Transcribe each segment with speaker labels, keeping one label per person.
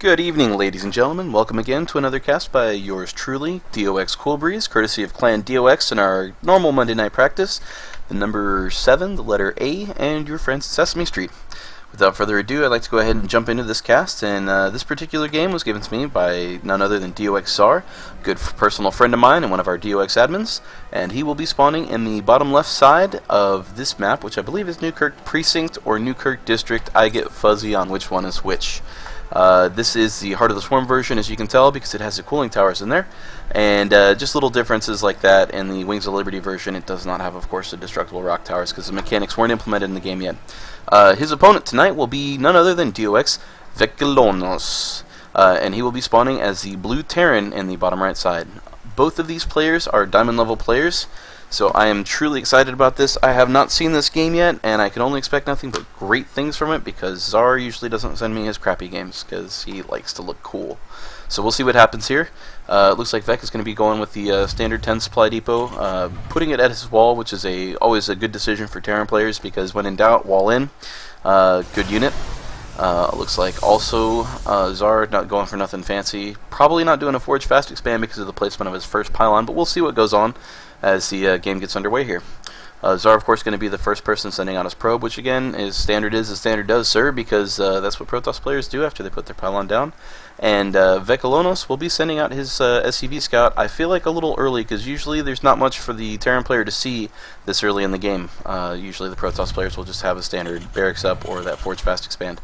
Speaker 1: Good evening, ladies and gentlemen. Welcome again to another cast by yours truly, DOxCoolBreeze, courtesy of Clan DOx in our normal Monday night practice, the number 7, the letter A, and your friends at Sesame Street. Without further ado, I'd like to go ahead and jump into this cast, and this particular game was given to me by none other than DOxXzar, a good personal friend of mine and one of our DOx admins, and he will be spawning in the bottom left side of this map, which I believe is Newkirk Precinct or Newkirk District. I get fuzzy on which one is which. This is the Heart of the Swarm version, as you can tell, because it has the cooling towers in there, and just little differences like that. In the Wings of Liberty version, it does not have, of course, the destructible rock towers, because the mechanics weren't implemented in the game yet. His opponent tonight will be none other than DOxVecilionos, and he will be spawning as the Blue Terran in the bottom right side. Both of these players are diamond level players, so I am truly excited about this. I have not seen this game yet, and I can only expect nothing but great things from it, because Czar usually doesn't send me his crappy games, because he likes to look cool. So we'll see what happens here. It looks like Vec is going to be going with the standard 10 supply depot, putting it at his wall, which is always a good decision for Terran players, because when in doubt, wall in. Good unit. Looks like also Czar not going for nothing fancy. Probably not doing a Forge Fast Expand because of the placement of his first pylon, but we'll see what goes on as the game gets underway here. Czar, of course, going to be the first person sending out his probe, which again is standard does, sir, because that's what Protoss players do after they put their pylon down. And Vecilionos will be sending out his SCV scout, I feel like a little early, because usually there's not much for the Terran player to see this early in the game. Usually the Protoss players will just have a standard barracks up or that Forge Fast Expand.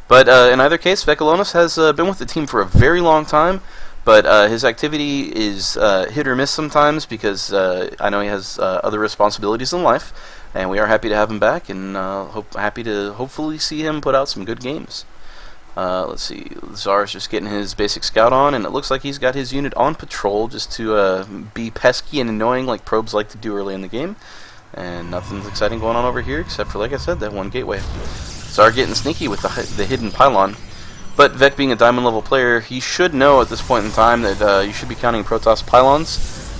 Speaker 1: But in either case, Vecilionos has been with the team for a very long time, but his activity is hit or miss sometimes, because I know he has other responsibilities in life, and we are happy to have him back, and happy to hopefully see him put out some good games. Let's see, Czar's just getting his basic scout on, and it looks like he's got his unit on patrol just to be pesky and annoying like probes like to do early in the game. And nothing's exciting going on over here except for, like I said, that one gateway. Czar getting sneaky with the hidden pylon. But Vec being a diamond level player, he should know at this point in time that you should be counting Protoss pylons.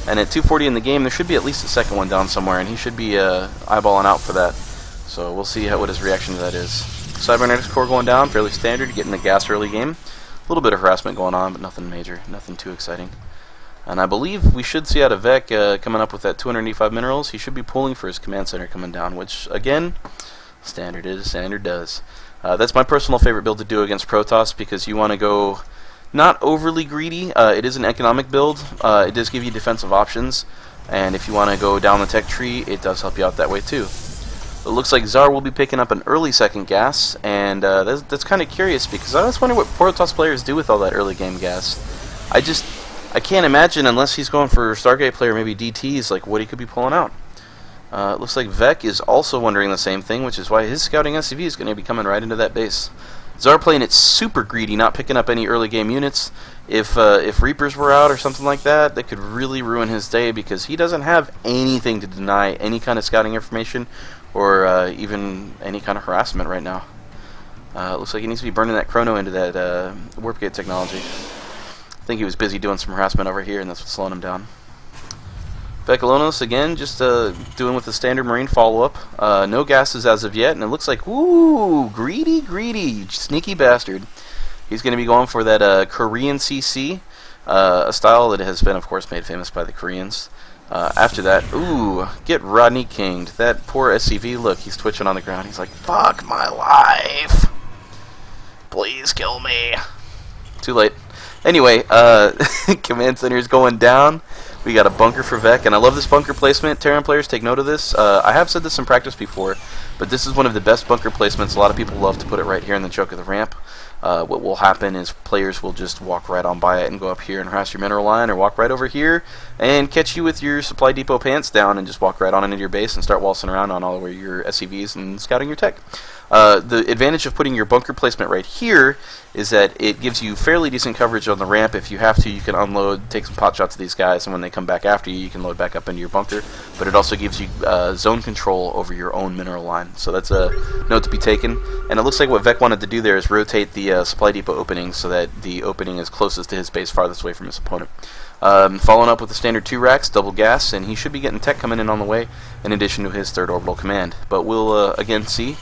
Speaker 1: And at 240 in the game, there should be at least a second one down somewhere, and he should be eyeballing out for that. So we'll see what his reaction to that is. Cybernetics core going down, fairly standard, getting the gas early game. A little bit of harassment going on, but nothing major, nothing too exciting. And I believe we should see out of Vec coming up with that 285 minerals. He should be pulling for his command center coming down, which, again, standard does. That's my personal favorite build to do against Protoss, because you want to go not overly greedy. It is an economic build. It does give you defensive options, and if you want to go down the tech tree, it does help you out that way too. It looks like Czar will be picking up an early second gas, and that's kind of curious, because I was wondering what Protoss players do with all that early game gas. I can't imagine, unless he's going for Stargate player, maybe DTs, like what he could be pulling out. It looks like Vec is also wondering the same thing, which is why his scouting SCV is going to be coming right into that base. Czar playing it super greedy, not picking up any early game units. If Reapers were out or something like that, that could really ruin his day, because he doesn't have anything to deny any kind of scouting information or even any kind of harassment right now. Looks like he needs to be burning that chrono into that warp gate technology. I think he was busy doing some harassment over here, and that's what's slowing him down. Vecilionos, again, just doing with the standard Marine follow-up. No gases as of yet, and it looks like, ooh, greedy, sneaky bastard. He's going to be going for that Korean CC, a style that has been, of course, made famous by the Koreans. After that, ooh, get Rodney King'd. That poor SCV, look, he's twitching on the ground. He's like, fuck my life. Please kill me. Too late. Anyway, command center is going down. We got a bunker for Vec, and I love this bunker placement. Terran players, take note of this. I have said this in practice before, but this is one of the best bunker placements. A lot of people love to put it right here in the choke of the ramp. What will happen is players will just walk right on by it and go up here and harass your mineral line, or walk right over here and catch you with your supply depot pants down and just walk right on into your base and start waltzing around on all over your SCVs and scouting your tech. The advantage of putting your bunker placement right here is that it gives you fairly decent coverage on the ramp. If you have to, you can unload, take some pot shots at these guys, and when they come back after you, you can load back up into your bunker. But it also gives you zone control over your own mineral line. So that's a note to be taken. And it looks like what Vec wanted to do there is rotate the supply depot opening so that the opening is closest to his base, farthest away from his opponent. Following up with the standard 2 racks, double gas, and he should be getting tech coming in on the way, in addition to his third orbital command. But we'll again see,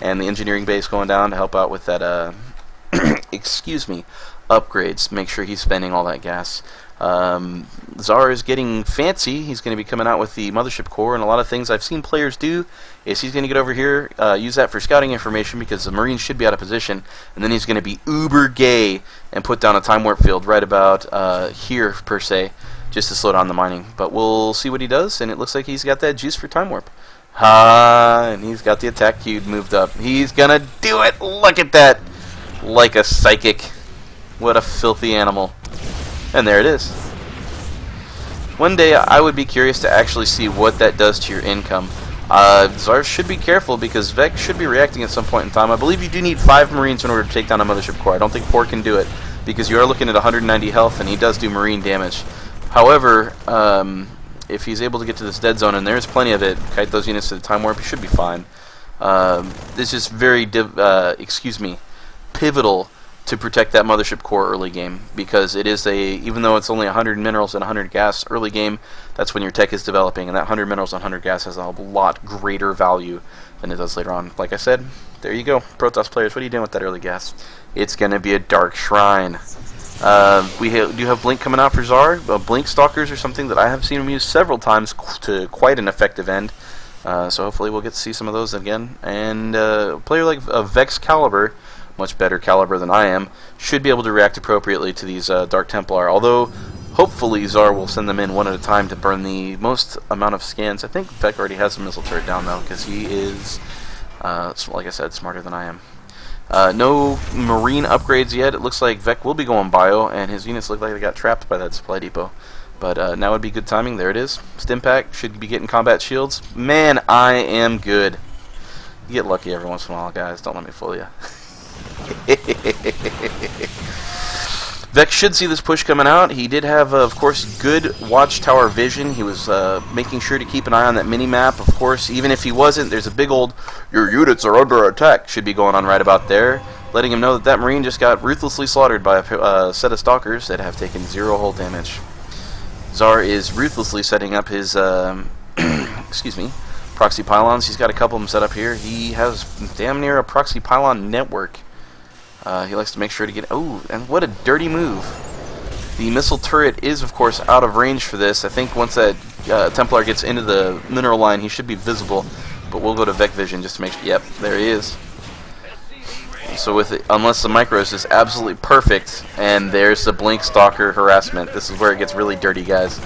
Speaker 1: and the engineering base going down to help out with that excuse me, upgrades. Make sure he's spending all that gas. Xzar is getting fancy. He's going to be coming out with the mothership core, and a lot of things I've seen players do is he's going to get over here, use that for scouting information because the Marines should be out of position, and then he's going to be uber gay and put down a time warp field right about here per se, just to slow down the mining. But we'll see what he does, and it looks like he's got that juice for time warp. And he's got the attack cube moved up. He's going to do it. Look at that. Like a psychic. What a filthy animal. And there it is. One day I would be curious to actually see what that does to your income. Xzar should be careful because Vec should be reacting at some point in time. I believe you do need 5 Marines in order to take down a mothership core. I don't think 4 can do it because you are looking at 190 health and he does do Marine damage. However, if he's able to get to this dead zone, and there's plenty of it, kite those units to the time warp, he should be fine. This is very, pivotal to protect that mothership core early game, because it is even though it's only 100 minerals and 100 gas early game, that's when your tech is developing, and that 100 minerals and 100 gas has a lot greater value than it does later on. Like I said, there you go. Protoss players, what are you doing with that early gas? It's going to be a Dark Shrine. We do have Blink coming out for Xzar. Blink Stalkers are something that I have seen him use several times to quite an effective end. So hopefully we'll get to see some of those again. And a player like Vex Caliber, much better caliber than I am, should be able to react appropriately to these Dark Templar. Although, hopefully Xzar will send them in one at a time to burn the most amount of scans. I think Vec already has a missile turret down, though, because he is, like I said, smarter than I am. No Marine upgrades yet. It looks like Vec will be going bio, and his units look like they got trapped by that supply depot. But now would be good timing. There it is. Stimpack should be getting combat shields. Man, I am good. You get lucky every once in a while, guys. Don't let me fool you. Vex should see this push coming out. He did have, of course, good watchtower vision. He was making sure to keep an eye on that mini-map. Of course, even if he wasn't, there's a big old, your units are under attack, should be going on right about there, letting him know that that Marine just got ruthlessly slaughtered by a set of Stalkers that have taken 0 hull damage. Xzar is ruthlessly setting up his, excuse me, proxy pylons. He's got a couple of them set up here. He has damn near a proxy pylon network. He likes to make sure to get... Oh, and what a dirty move. The missile turret is, of course, out of range for this. I think once that Templar gets into the mineral line, he should be visible. But we'll go to Vec Vision just to make sure... Yep, there he is. So with it, unless the micro is just absolutely perfect, and there's the Blink Stalker harassment. This is where it gets really dirty, guys.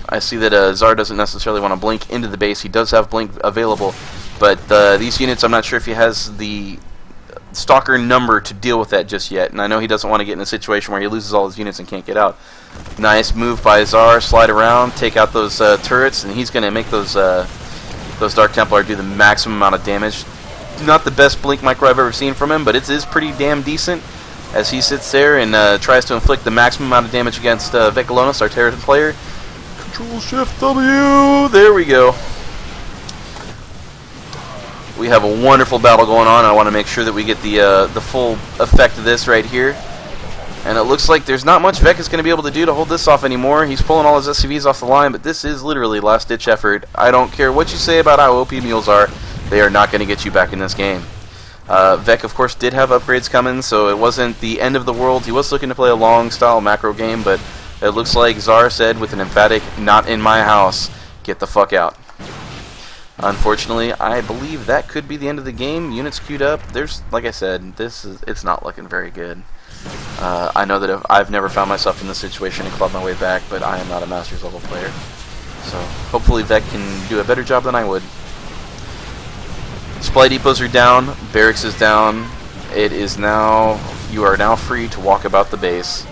Speaker 1: I see that Xzar doesn't necessarily want to blink into the base. He does have blink available, but these units, I'm not sure if he has the Stalker number to deal with that just yet. And I know he doesn't want to get in a situation where he loses all his units and can't get out. Nice move by Xzar. Slide around, take out those turrets, and he's going to make those Dark Templar do the maximum amount of damage. Not the best blink micro I've ever seen from him, but it is pretty damn decent as he sits there and tries to inflict the maximum amount of damage against Vecilionos, our Terran player. Control Shift W. There we go. We have a wonderful battle going on. I want to make sure that we get the full effect of this right here. And it looks like there's not much Vec is going to be able to do to hold this off anymore. He's pulling all his SCVs off the line, but this is literally last-ditch effort. I don't care what you say about how OP mules are. They are not going to get you back in this game. Vec, of course, did have upgrades coming, so it wasn't the end of the world. He was looking to play a long-style macro game, but it looks like Xzar said with an emphatic, not in my house, get the fuck out. Unfortunately, I believe that could be the end of the game. Units queued up. There's, like I said, it's not looking very good. I know that I've never found myself in this situation and clawed my way back, but I am not a Masters level player. So hopefully Vec can do a better job than I would. Supply depots are down. Barracks is down. It is now... You are now free to walk about the base.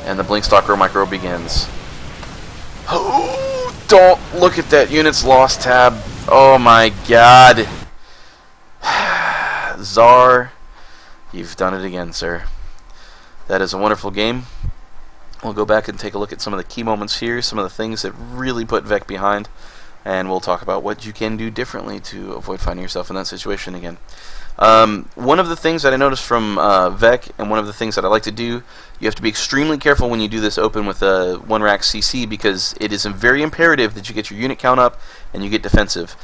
Speaker 1: And the Blink Stalker micro begins. Oh, don't look at that units lost tab. Oh my god. Xzar, you've done it again, sir. That is a wonderful game. We'll go back and take a look at some of the key moments here, some of the things that really put Vec behind, and we'll talk about what you can do differently to avoid finding yourself in that situation again. One of the things that I noticed from Vec, and one of the things that I like to do, you have to be extremely careful when you do this open with a 1-rack CC, because it is very imperative that you get your unit count up and you get defensive.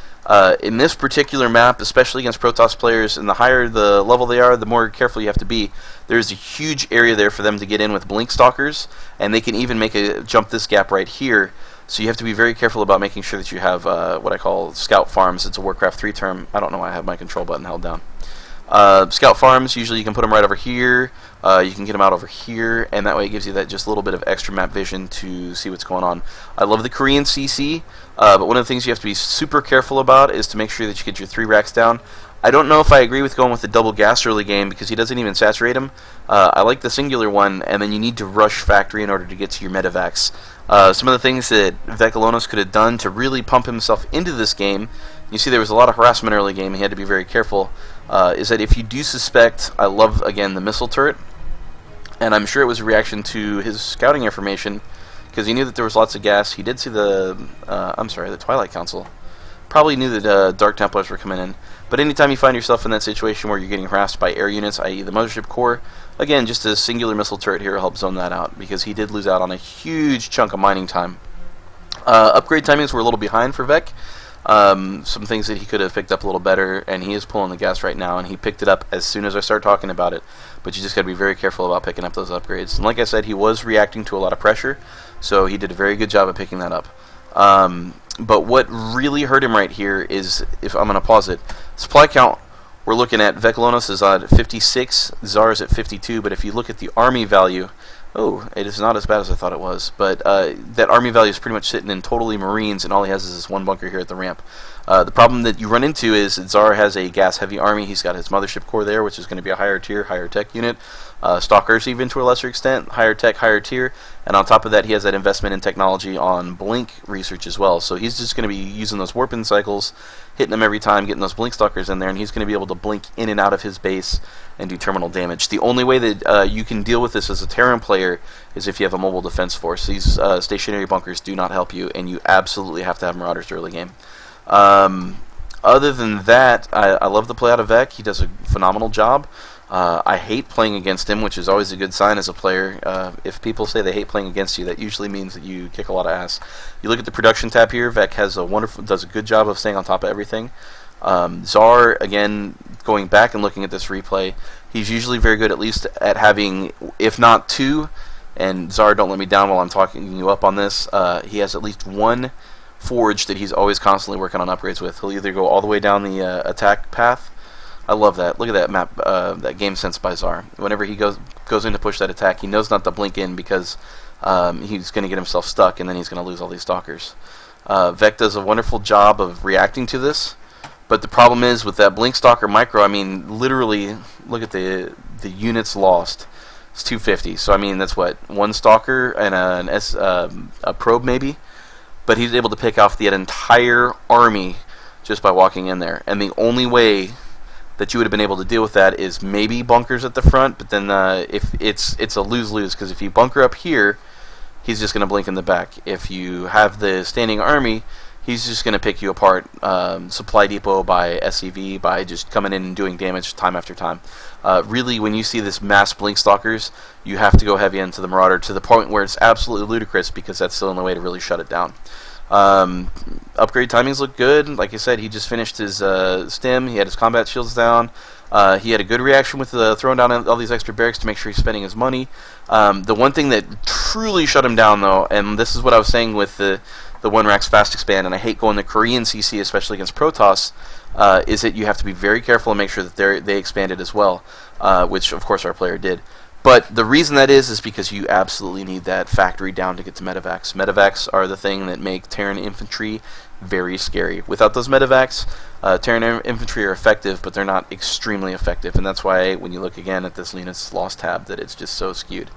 Speaker 1: In this particular map, especially against Protoss players, and the higher the level they are, the more careful you have to be. There's a huge area there for them to get in with Blink Stalkers, and they can even jump this gap right here. So you have to be very careful about making sure that you have what I call scout farms. It's a Warcraft 3 term. I don't know why I have my control button held down. Scout farms, usually you can put them right over here. You can get them out over here, and that way it gives you that just little bit of extra map vision to see what's going on. I love the Korean CC, but one of the things you have to be super careful about is to make sure that you get your 3 racks down. I don't know if I agree with going with the double gas early game, because he doesn't even saturate them. I like the singular one, and then you need to rush factory in order to get to your medevacs. Some of the things that DOxVecilionos could have done to really pump himself into this game, you see there was a lot of harassment early game, he had to be very careful, is that if you do suspect, I love, again, the missile turret, and I'm sure it was a reaction to his scouting information, because he knew that there was lots of gas. He did see the Twilight Council. Probably knew that Dark Templars were coming in. But anytime you find yourself in that situation where you're getting harassed by air units, i.e. the Mothership Core, again, just a singular missile turret here will help zone that out, because he did lose out on a huge chunk of mining time. Upgrade timings were a little behind for Vec. Some things that he could have picked up a little better, and he is pulling the gas right now, and he picked it up as soon as I start talking about it. But you just got to be very careful about picking up those upgrades. And like I said, he was reacting to a lot of pressure, so he did a very good job of picking that up. But what really hurt him right here is, if I'm going to pause it, supply count, we're looking at DOxVecilionos is at 56, XZAR is at 52, but if you look at the army value, oh, it is not as bad as I thought it was, but that army value is pretty much sitting in totally Marines, and all he has is this one bunker here at the ramp. The problem that you run into is that XZAR has a gas-heavy army. He's got his Mothership Core there, which is going to be a higher tier, higher tech unit. Stalkers, even to a lesser extent, higher tech, higher tier. And on top of that, he has that investment in technology on Blink research as well. So he's just going to be using those warping cycles, hitting them every time, getting those Blink Stalkers in there, and he's going to be able to blink in and out of his base and do terminal damage. The only way that you can deal with this as a Terran player is if you have a mobile defense force. These stationary bunkers do not help you, and you absolutely have to have Marauders early game. Other than that, I love the play out of Vec. He does a phenomenal job. I hate playing against him, which is always a good sign as a player. If people say they hate playing against you, that usually means that you kick a lot of ass. You look at the production tab here. Vec does a good job of staying on top of everything. XZAR, again, going back and looking at this replay, he's usually very good at least at having, if not 2, and XZAR, don't let me down while I'm talking you up on this, he has at least 1 forge that he's always constantly working on upgrades with. He'll either go all the way down the attack path. I love that. Look at that map, that game sense by XZAR. Whenever he goes in to push that attack, he knows not to blink in, because he's going to get himself stuck, and then he's going to lose all these stalkers. Vec does a wonderful job of reacting to this, but the problem is with that Blink Stalker micro, I mean, literally, look at the units lost. It's 250. So I mean, that's what, 1 stalker and a probe maybe. But he's able to pick off that entire army just by walking in there. And the only way that you would have been able to deal with that is maybe bunkers at the front, but then if it's a lose-lose, because if you bunker up here, he's just going to blink in the back. If you have the standing army, he's just going to pick you apart, supply depot by SCV, by just coming in and doing damage time after time. Really, when you see this mass Blink Stalkers, you have to go heavy into the Marauder to the point where it's absolutely ludicrous, because that's the only way to really shut it down. Upgrade timings look good. Like I said, he just finished his stim. He had his combat shields down. He had a good reaction with throwing down all these extra barracks to make sure he's spending his money. The one thing that truly shut him down, though, and this is what I was saying with the 1-racks fast expand, and I hate going to Korean CC, especially against Protoss, is that you have to be very careful and make sure that they expanded as well, which of course our player did. But the reason that is because you absolutely need that factory down to get to medevacs. Medevacs are the thing that make Terran infantry very scary. Without those medevacs, Terran infantry are effective, but they're not extremely effective, and that's why when you look again at this Linus Loss tab, that it's just so skewed.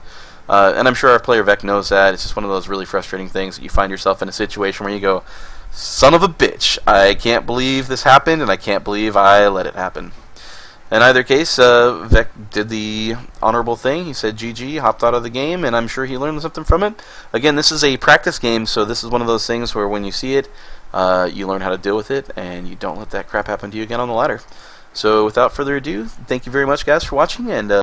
Speaker 1: And I'm sure our player Vec knows that. It's just one of those really frustrating things that you find yourself in a situation where you go, son of a bitch, I can't believe this happened, and I can't believe I let it happen. In either case, Vec did the honorable thing. He said GG, hopped out of the game, and I'm sure he learned something from it. Again, this is a practice game, so this is one of those things where when you see it, you learn how to deal with it, and you don't let that crap happen to you again on the ladder. So without further ado, thank you very much, guys, for watching, and